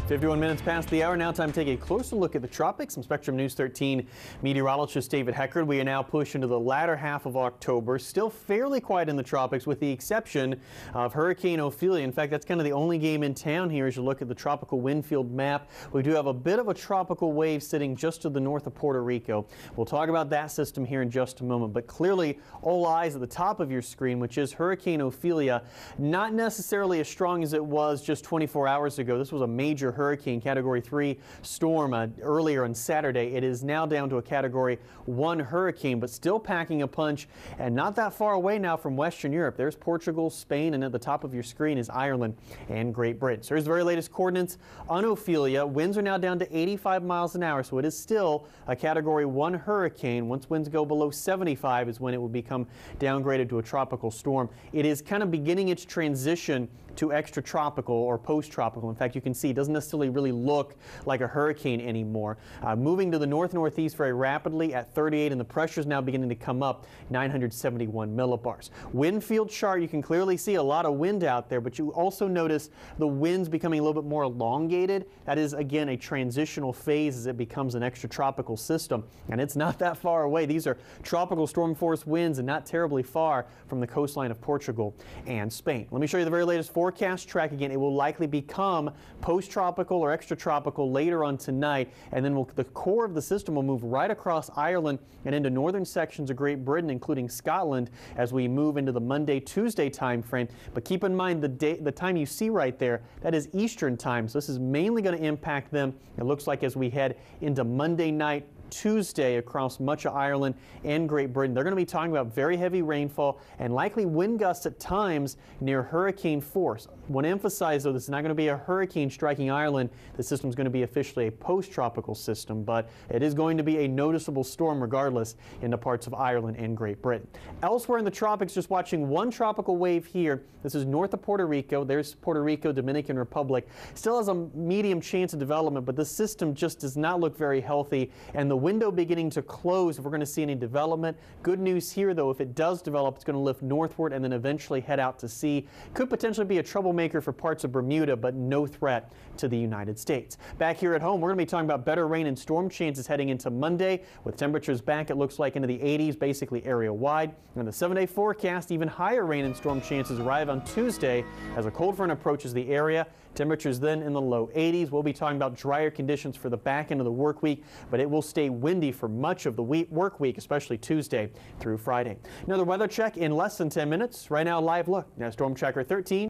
51 minutes past the hour. Now time to take a closer look at the tropics. I'm Spectrum News 13 meteorologist David Heckard. We are now pushed into the latter half of October. Still fairly quiet in the tropics with the exception of Hurricane Ophelia. In fact, that's kind of the only game in town here as you look at the tropical wind field map. We do have a bit of a tropical wave sitting just to the north of Puerto Rico. We'll talk about that system here in just a moment. But clearly all eyes at the top of your screen, which is Hurricane Ophelia. Not necessarily as strong as it was just 24 hours ago. This was a major hurricane, Category 3 storm earlier on Saturday. It is now down to a Category 1 hurricane, but still packing a punch and not that far away now from Western Europe. There's Portugal, Spain, and at the top of your screen is Ireland and Great Britain. So here's the very latest coordinates on Ophelia. Winds are now down to 85 miles an hour, so it is still a Category 1 hurricane. Once winds go below 75 is when it will become downgraded to a tropical storm. It is kind of beginning its transition to extratropical or post-tropical. In fact, you can see it doesn't necessarily really look like a hurricane anymore. Moving to the north-northeast very rapidly at 38, and the pressure is now beginning to come up, 971 millibars. Wind field chart, you can clearly see a lot of wind out there, but you also notice the winds becoming a little bit more elongated. That is, again, a transitional phase as it becomes an extratropical system, and it's not that far away. These are tropical storm force winds and not terribly far from the coastline of Portugal and Spain. Let me show you the very latest forecast track again. It will likely become post-tropical or extratropical later on tonight, and then the core of the system will move right across Ireland and into northern sections of Great Britain, including Scotland, as we move into the Monday-Tuesday time frame. But keep in mind the time you see right there, that is Eastern time, so this is mainly going to impact them, it looks like, as we head into Monday night, Tuesday across much of Ireland and Great Britain. They're going to be talking about very heavy rainfall and likely wind gusts at times near hurricane force. I want to emphasize, though, this is not going to be a hurricane striking Ireland. The system is going to be officially a post-tropical system, but it is going to be a noticeable storm regardless into parts of Ireland and Great Britain. Elsewhere in the tropics, just watching one tropical wave here. This is north of Puerto Rico. There's Puerto Rico, Dominican Republic. Still has a medium chance of development, but this system just does not look very healthy, and the window beginning to close if we're going to see any development. Good news here, though, if it does develop, it's going to lift northward and then eventually head out to sea. Could potentially be a troublemaker for parts of Bermuda, but no threat to the United States. Back here at home, we're going to be talking about better rain and storm chances heading into Monday, with temperatures back, it looks like, into the 80s, basically area-wide. And the 7-day forecast, even higher rain and storm chances arrive on Tuesday as a cold front approaches the area. Temperatures then in the low 80s. We'll be talking about drier conditions for the back end of the work week, but it will stay windy for much of the work week, especially Tuesday through Friday. Another weather check in less than 10 minutes. Right now, live look. Now, Storm Tracker 13.